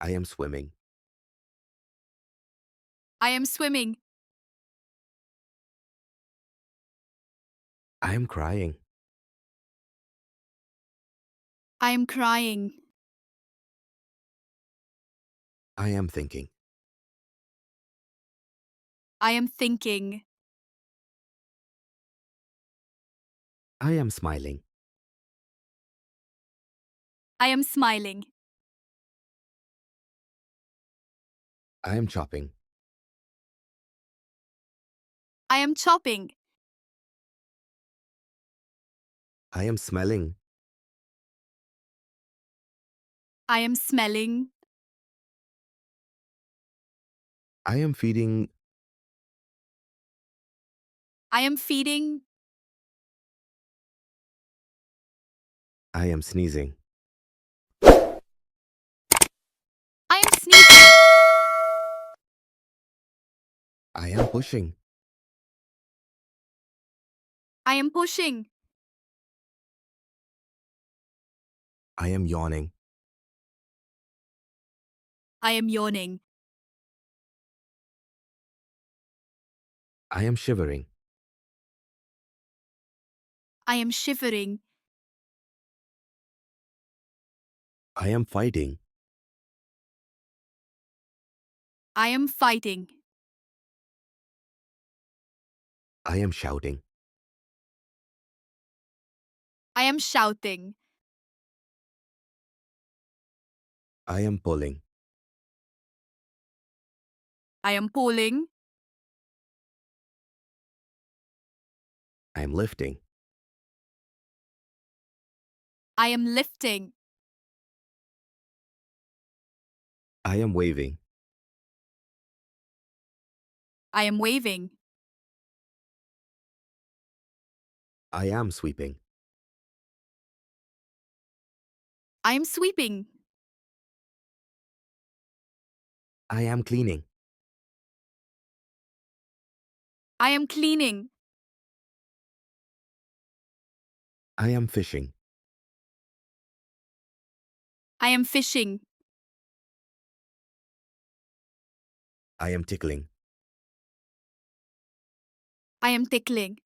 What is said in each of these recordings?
I am swimming. I am swimming. I am crying. I am crying. I am thinking. I am thinking. I am smiling. I am smiling. I am chopping. I am chopping. I am smelling. I am smelling. I am feeding. I am feeding. I am sneezing. I am sneezing. I am pushing. I am pushing. I am yawning. I am yawning. I am shivering. I am shivering. I am fighting. I am fighting. I am shouting. I am shouting. I am pulling. I am pulling. I am lifting. I am lifting. I am waving. I am waving. I am sweeping. I am sweeping. I am cleaning. I am cleaning. I am fishing. I am fishing. I am tickling. I am tickling.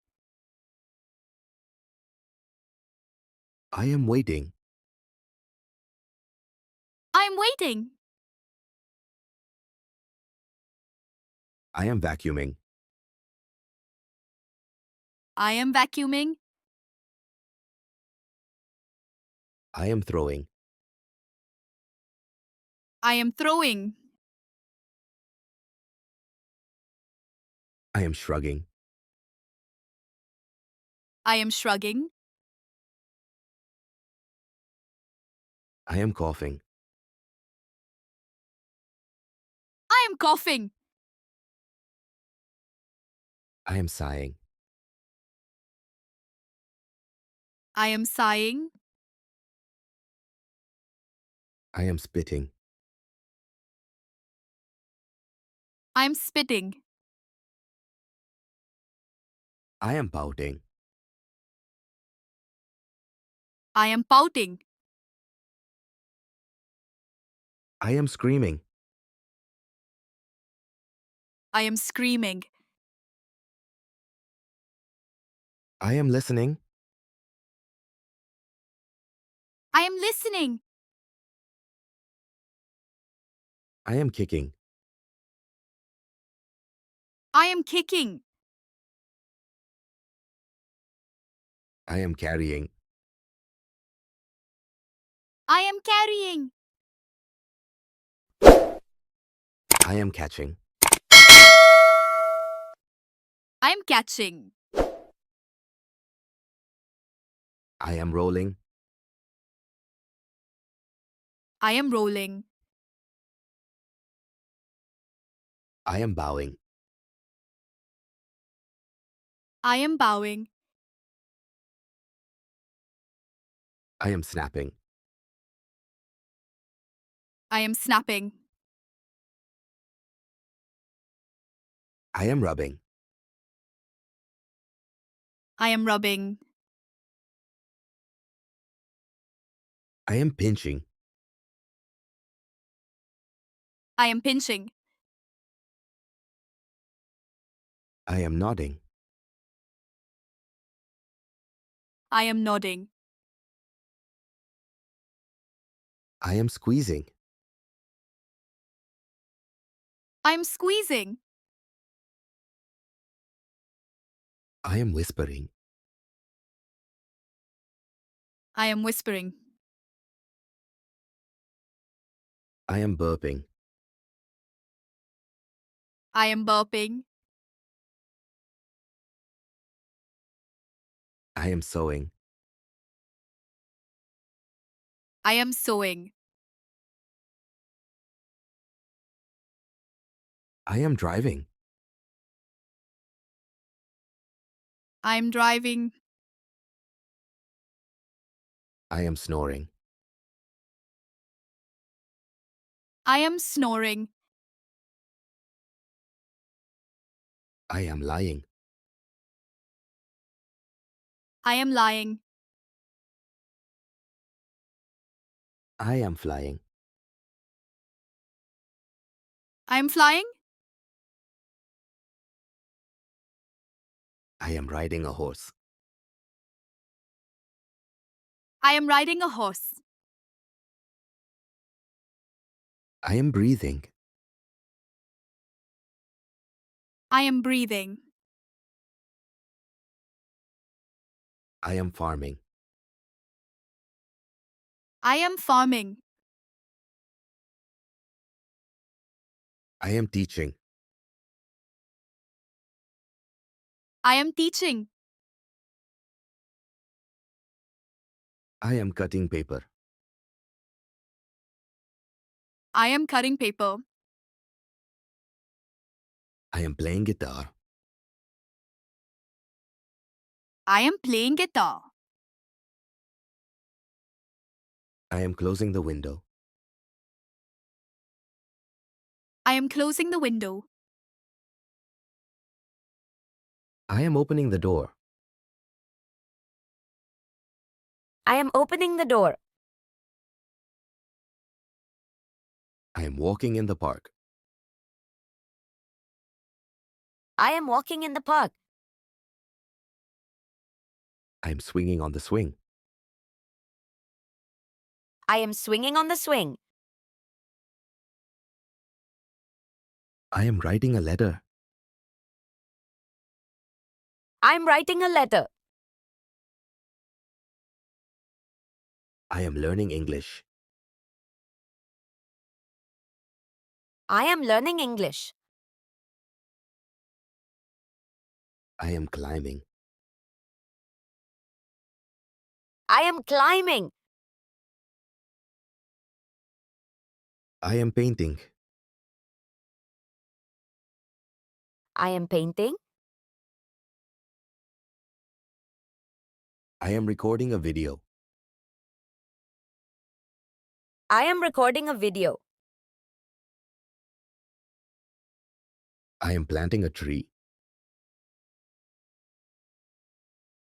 I am waiting. I am waiting. I am vacuuming. I am vacuuming. I am throwing. I am throwing. I am shrugging. I am shrugging. I am coughing. I am coughing. I am sighing. I am sighing. I am spitting. I am spitting. I am pouting. I am pouting. I am screaming. I am screaming. I am listening. I am listening. I am kicking. I am kicking. I am carrying. I am carrying. I am catching. I am catching. I am rolling. I am rolling. I am bowing. I am bowing. I am snapping. I am snapping. I am rubbing. I am rubbing. I am pinching. I am pinching. I am nodding. I am nodding. I am squeezing. I am squeezing. I am whispering. I am whispering. I am burping. I am burping. I am sewing. I am sewing. I am driving. I am driving. I am snoring. I am snoring. I am lying. I am lying. I am flying. I am flying. I am riding a horse. I am riding a horse. I am breathing. I am breathing. I am farming. I am farming. I am teaching. I am teaching. I am cutting paper. I am cutting paper. I am playing guitar. I am playing guitar. I am closing the window. I am closing the window. I am opening the door. I am opening the door. I am walking in the park. I am walking in the park. I am swinging on the swing. I am swinging on the swing. I am writing a letter. I'm writing a letter. I am learning English. I am learning English. I am climbing. I am climbing. I am painting. I am painting. I am recording a video. I am recording a video. I am planting a tree.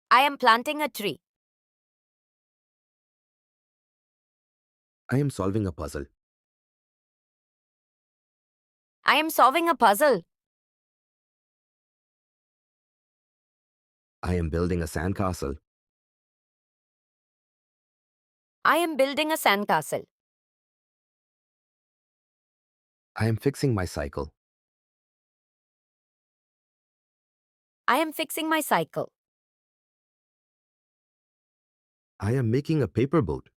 I am planting a tree. I am solving a puzzle. I am solving a puzzle. I am building a sandcastle. I am building a sandcastle. I am fixing my cycle. I am fixing my cycle. I am making a paper boat.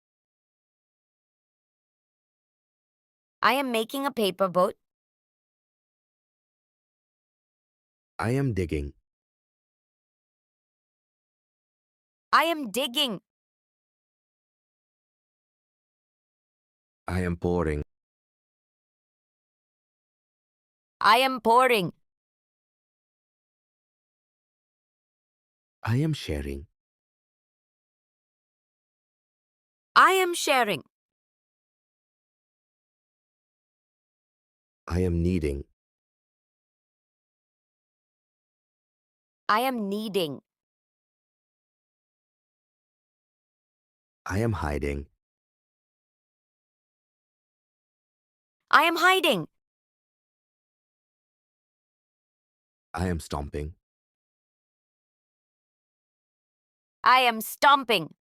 I am making a paper boat. I am digging. I am digging. I am pouring. I am pouring. I am sharing. I am sharing. I am kneading. I am kneading. I am hiding. I am hiding. I am stomping. I am stomping.